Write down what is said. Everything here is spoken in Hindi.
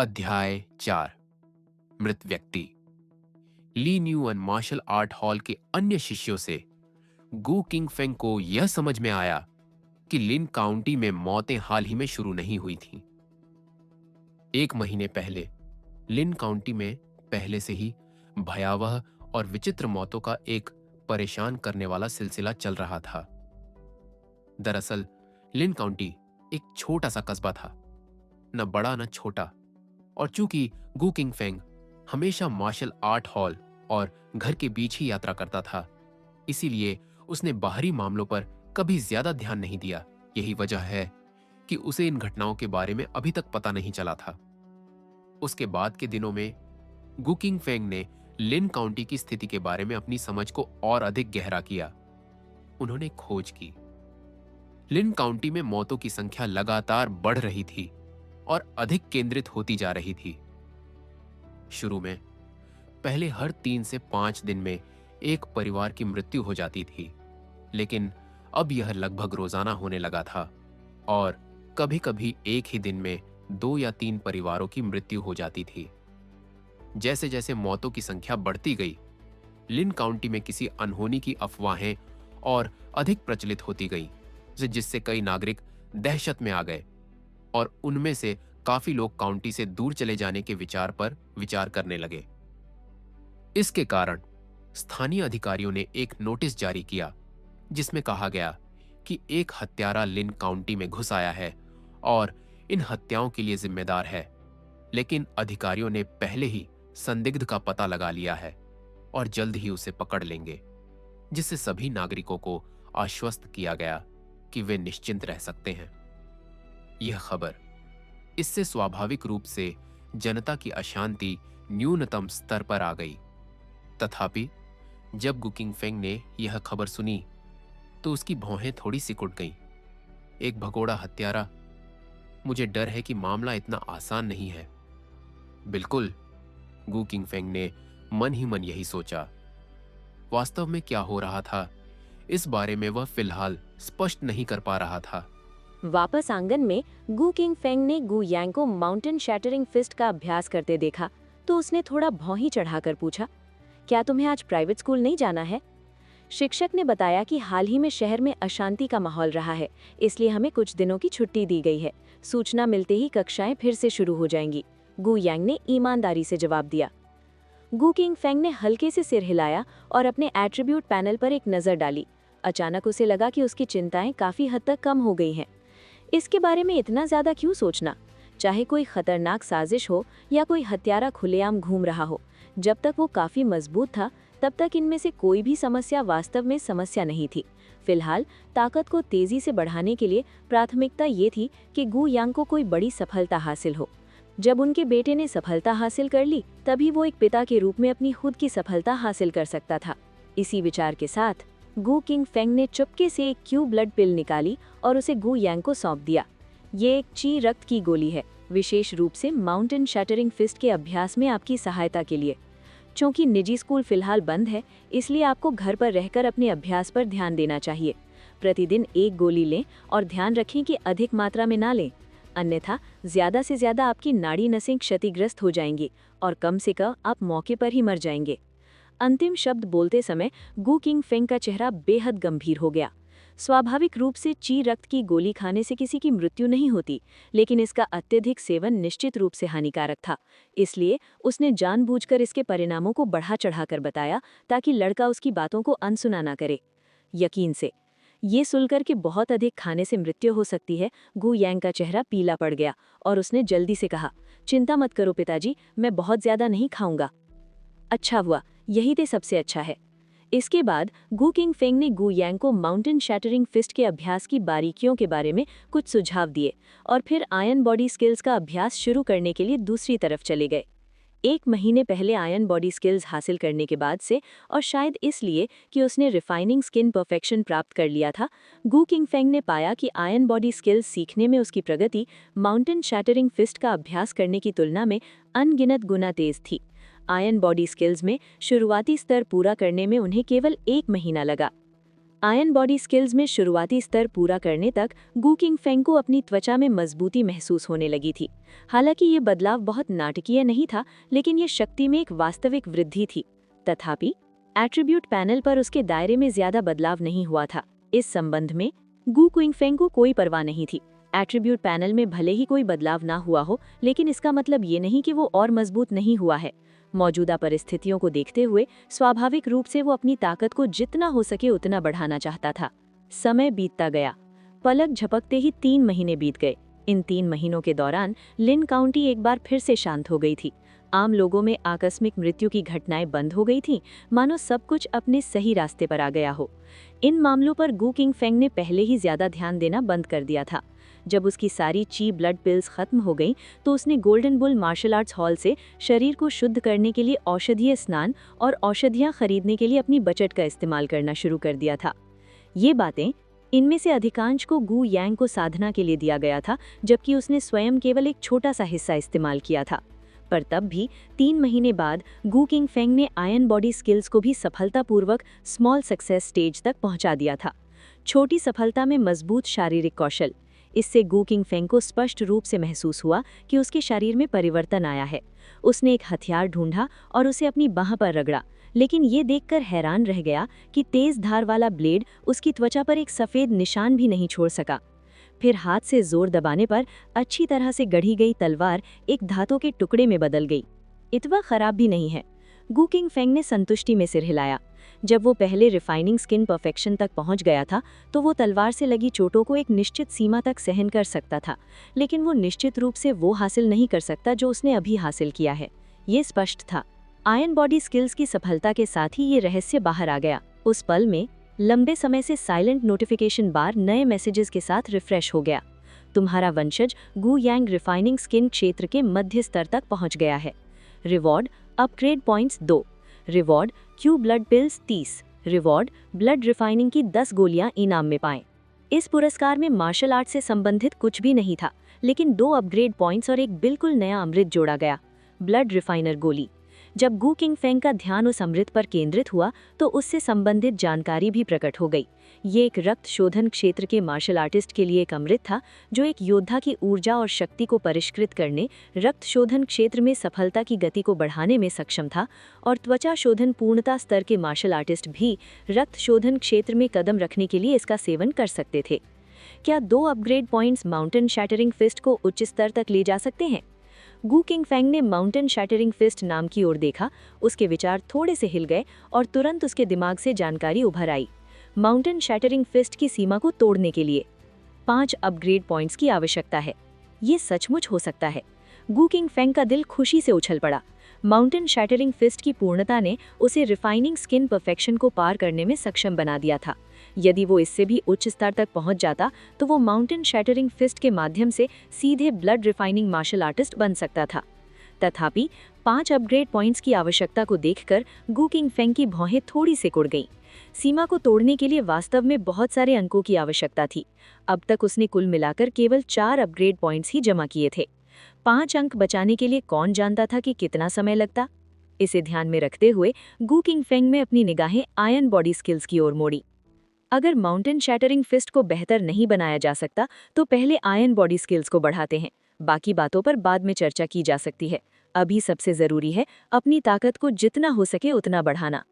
अध्याय 4। मृत व्यक्ति। ली न्यूअन मार्शल आर्ट हॉल के अन्य शिष्यों से गु किंग फेंग को यह समझ में आया कि लिन काउंटी में मौतें हाल ही में शुरू नहीं हुई थीं। 1 महीने पहले लिन काउंटी में पहले से ही भयावह और विचित्र मौतों का एक परेशान करने वाला सिलसिला चल रहा था। दरअसल लिन काउंटी एक छोटा सा कस्बा था, न बड़ा न छोटा, और चूंकि गु किंग फेंग हमेशा मार्शल आर्ट हॉल और घर के बीच ही यात्रा करता था, इसीलिए उसने बाहरी मामलों पर कभी ज्यादा ध्यान नहीं दिया। यही वजह है कि उसे इन घटनाओं के बारे में अभी तक पता नहीं चला था। उसके बाद के दिनों में गु किंग फेंग ने लिन काउंटी की स्थिति के बारे में अपनी समझ को और अधिक गहरा किया। उन्होंने खोज की। लिन काउंटी में मौतों की संख्या लगातार बढ़ रही थी और अधिक केंद्रित होती जा रही थी। शुरू में पहले हर 3 से 5 दिन में एक परिवार की मृत्यु हो जाती थी, लेकिन अब यह लगभग रोजाना होने लगा था और कभी-कभी एक ही दिन में 2 या 3 परिवारों की मृत्यु हो जाती थी। जैसे जैसे मौतों की संख्या बढ़ती गई, लिन काउंटी में किसी अनहोनी की अफवाहें और अधिक प्रचलित होती गईं, जिससे कई नागरिक दहशत में आ गए और उनमें से काफी लोग काउंटी से दूर चले जाने के विचार पर विचार करने लगे। इसके कारण स्थानीय अधिकारियों ने एक नोटिस जारी किया, जिसमें कहा गया कि एक हत्यारा लिन काउंटी में घुस आया है और इन हत्याओं के लिए जिम्मेदार है, लेकिन अधिकारियों ने पहले ही संदिग्ध का पता लगा लिया है और जल्द ही उसे पकड़ लेंगे, जिससे सभी नागरिकों को आश्वस्त किया गया कि वे निश्चिंत रह सकते हैं। यह खबर, इससे स्वाभाविक रूप से जनता की अशांति न्यूनतम स्तर पर आ गई। तथापि जब गु किंग फेंग ने यह खबर सुनी तो उसकी भौहें थोड़ी सिकुड़ गईं। एक भगोड़ा हत्यारा, मुझे डर है कि मामला इतना आसान नहीं है। बिल्कुल, गु किंग फेंग ने मन ही मन यही सोचा। वास्तव में क्या हो रहा था, इस बारे में वह फिलहाल स्पष्ट नहीं कर पा रहा था। वापस आंगन में गु किंग फेंग ने गु यांग को माउंटेन शैटरिंग फिस्ट का अभ्यास करते देखा तो उसने थोड़ा भौंही चढ़ाकर पूछा, क्या तुम्हें आज प्राइवेट स्कूल नहीं जाना है? शिक्षक ने बताया कि हाल ही में शहर में अशांति का माहौल रहा है, इसलिए हमें कुछ दिनों की छुट्टी दी गई है। सूचना मिलते ही कक्षाएं फिर से शुरू हो जाएंगी। गु यांग ने ईमानदारी से जवाब दिया। गु किंग फेंग ने हल्के से सिर हिलाया और अपने एट्रीब्यूट पैनल पर एक नजर डाली। अचानक उसे लगा कि उसकी चिंताएं काफी हद तक कम हो गई हैं। इसके बारे में इतना ज्यादा क्यों सोचना? चाहे कोई खतरनाक साजिश हो या कोई हत्यारा खुलेआम घूम रहा हो, जब तक वो काफी मजबूत था तब तक इनमें से कोई भी समस्या वास्तव में समस्या नहीं थी। फिलहाल ताकत को तेजी से बढ़ाने के लिए प्राथमिकता ये थी कि गु यांग को कोई बड़ी सफलता हासिल हो। जब उनके बेटे ने सफलता हासिल कर ली, तभी वो एक पिता के रूप में अपनी खुद की सफलता हासिल कर सकता था। इसी विचार के साथ गु किंग फेंग ने चुपके से एक क्यू ब्लड पिल निकाली और उसे गु यांग को सौंप दिया। ये एक ची रक्त की गोली है, विशेष रूप से माउंटेन शैटरिंग फिस्ट के अभ्यास में आपकी सहायता के लिए। चूंकि निजी स्कूल फिलहाल बंद है, इसलिए आपको घर पर रहकर अपने अभ्यास पर ध्यान देना चाहिए। प्रतिदिन एक गोली लें और ध्यान रखें कि अधिक मात्रा में ना लें, अन्यथा ज्यादा से ज्यादा आपकी नाड़ी नसें क्षतिग्रस्त हो जाएंगी और कम से कम आप मौके पर ही मर जाएंगे। अंतिम शब्द बोलते समय गु किंग फेंग का चेहरा बेहद गंभीर हो गया। स्वाभाविक रूप से ची रक्त की गोली खाने से किसी की मृत्यु नहीं होती, लेकिन इसका अत्यधिक सेवन निश्चित रूप से हानिकारक था। इसलिए उसने जानबूझकर इसके परिणामों को बढ़ा चढ़ाकर बताया, ताकि लड़का उसकी बातों को अनसुना ना करे। यकीन से ये सुनकर कि बहुत अधिक खाने से मृत्यु हो सकती है, गु यांग का चेहरा पीला पड़ गया और उसने जल्दी से कहा, चिंता मत करो पिताजी, मैं बहुत ज्यादा नहीं खाऊंगा। अच्छा हुआ, यही तो सबसे अच्छा है। इसके बाद गु किंग फेंग ने गु यांग को माउंटेन शैटरिंग फिस्ट के अभ्यास की बारीकियों के बारे में कुछ सुझाव दिए और फिर आयरन बॉडी स्किल्स का अभ्यास शुरू करने के लिए दूसरी तरफ चले गए। 1 महीने पहले आयरन बॉडी स्किल्स हासिल करने के बाद से, और शायद इसलिए कि उसने रिफाइनिंग स्किन परफेक्शन प्राप्त कर लिया था, गु किंग फेंग ने पाया कि आयरन बॉडी स्किल्स सीखने में उसकी प्रगति माउंटेन शैटरिंग फिस्ट का अभ्यास करने की तुलना में अनगिनत गुना तेज थी। आयरन बॉडी स्किल्स में शुरुआती स्तर पूरा करने में उन्हें केवल 1 महीना लगा। आयन बॉडी स्किल्स में शुरुआती स्तर पूरा करने तक गू किंग फेंग को अपनी त्वचा में मजबूती महसूस होने लगी थी। हालांकि ये बदलाव बहुत नाटकीय नहीं था, लेकिन ये शक्ति में एक वास्तविक वृद्धि थी। तथापि एट्रीब्यूट पैनल पर उसके दायरे में ज्यादा बदलाव नहीं हुआ था। इस संबंध में गू किंग फेंग को कोई परवाह नहीं थी। एट्रीब्यूट पैनल में भले ही कोई बदलाव ना हुआ हो, लेकिन इसका मतलब ये नहीं कि वो और मजबूत नहीं हुआ है। मौजूदा परिस्थितियों को देखते हुए स्वाभाविक रूप से वो अपनी ताकत को जितना हो सके उतना बढ़ाना चाहता था। समय बीतता गया। पलक झपकते ही 3 महीने बीत गए। इन 3 महीनों के दौरान लिन काउंटी एक बार फिर से शांत हो गई थी। आम लोगों में आकस्मिक मृत्यु की घटनाएं बंद हो गई थीं, मानो सब कुछ अपने सही रास्ते पर आ गया हो। इन मामलों पर गू किंग फेंग ने पहले ही ज्यादा ध्यान देना बंद कर दिया था। जब उसकी सारी ची ब्लड पिल्स खत्म हो गईं, तो उसने golden bull martial arts hall से शरीर को शुद्ध करने के लिए औषधीय स्नान और औषधियां खरीदने के लिए अपनी बचत का इस्तेमाल करना शुरू कर दिया था। ये बातें, इनमें से अधिकांश को गू यांग को साधना के लिए दिया गया था, जबकि उसने स्वयं केवल एक छोटा सा हिस्सा इस्तेमाल किया था। पर तब भी 3 महीने बाद गू किंग फेंग ने आयन बॉडी स्किल्स को भी सफलतापूर्वक स्मॉल सक्सेस स्टेज तक पहुंचा दिया था। छोटी सफलता में मजबूत शारीरिक कौशल। इससे गू किंग फेंग को स्पष्ट रूप से महसूस हुआ कि उसके शरीर में परिवर्तन आया है। उसने एक हथियार ढूंढा और उसे अपनी बाह पर रगड़ा, लेकिन ये देखकर हैरान रह गया कि तेज धार वाला ब्लेड उसकी त्वचा पर एक सफेद निशान भी नहीं छोड़ सका। फिर हाथ से जोर दबाने पर अच्छी तरह से गढ़ी गई तलवार एक धातु के टुकड़े में बदल गई। इतना खराब भी नहीं है। गू किंग फेंग ने संतुष्टि में सिर हिलाया। जब वो पहले रिफाइनिंग स्किन परफेक्शन तक पहुंच गया था, तो वो तलवार से लगी चोटों को एक निश्चित सीमा तक सहन कर सकता था, लेकिन वो निश्चित रूप से वो हासिल नहीं कर सकता जो उसने अभी हासिल किया है। ये स्पष्ट था। आयन बॉडी स्किल्स की सफलता के साथ ही ये रहस्य बाहर आ गया। उस पल में लंबे समय से साइलेंट नोटिफिकेशन बार नए मैसेजेस के साथ रिफ्रेश हो गया। तुम्हारा वंशज गू यांग रिफाइनिंग स्किन क्षेत्र के मध्य स्तर तक पहुंच गया है। Reward upgrade points 2। Reward Q blood pills 30। Reward blood refining की 10 गोलियां इनाम में पाएं। इस पुरस्कार में मार्शल आर्ट से संबंधित कुछ भी नहीं था, लेकिन 2 अपग्रेड पॉइंट्स और एक बिल्कुल नया अमृत जोड़ा गया, ब्लड रिफाइनर गोली। जब गू किंग फेंग का ध्यान उस अमृत पर केंद्रित हुआ, तो उससे संबंधित जानकारी भी प्रकट हो गई। ये एक रक्त शोधन क्षेत्र के मार्शल आर्टिस्ट के लिए एक अमृत था, जो एक योद्धा की ऊर्जा और शक्ति को परिष्कृत करने, रक्त शोधन क्षेत्र में सफलता की गति को बढ़ाने में सक्षम था, और त्वचा शोधन पूर्णता स्तर के मार्शल आर्टिस्ट भी रक्त शोधन क्षेत्र में कदम रखने के लिए इसका सेवन कर सकते थे। क्या 2 upgrade points mountain shattering fist को उच्च स्तर तक ले जा सकते हैं? गू किंग फेंग ने माउंटेन शैटरिंग फिस्ट नाम की ओर देखा। उसके विचार थोड़े से हिल गए और तुरंत उसके दिमाग से जानकारी उभर आई। माउंटेन शैटरिंग फिस्ट की सीमा को तोड़ने के लिए 5 अपग्रेड पॉइंट्स की आवश्यकता है। ये सचमुच हो सकता है। गू किंग फेंग का दिल खुशी से उछल पड़ा। माउंटेन शैटरिंग फिस्ट की पूर्णता ने उसे रिफाइनिंग स्किन परफेक्शन को पार करने में सक्षम बना दिया था। यदि वो इससे भी उच्च स्तर तक पहुंच जाता, तो वो माउंटेन शैटरिंग फिस्ट के माध्यम से सीधे ब्लड रिफाइनिंग मार्शल आर्टिस्ट बन सकता था। तथापि 5 अपग्रेड पॉइंट्स की आवश्यकता को देखकर गू किंग फेंग की भौहें थोड़ी से कुड़ गईं। सीमा को तोड़ने के लिए वास्तव में बहुत सारे अंकों की आवश्यकता थी। अब तक उसने कुल मिलाकर केवल 4 अपग्रेड पॉइंट्स ही जमा किए थे। 5 अंक बचाने के लिए कौन जानता था कि कितना समय लगता? इसे ध्यान में रखते हुए गू किंग फेंग में अपनी निगाहें आयन बॉडी स्किल्स की ओर मोड़ी। अगर माउंटेन शैटरिंग फिस्ट को बेहतर नहीं बनाया जा सकता, तो पहले आयन बॉडी स्किल्स को बढ़ाते हैं। बाकी बातों पर बाद में चर्चा की जा सकती है। अभी सबसे जरूरी है अपनी ताकत को जितना हो सके उतना बढ़ाना।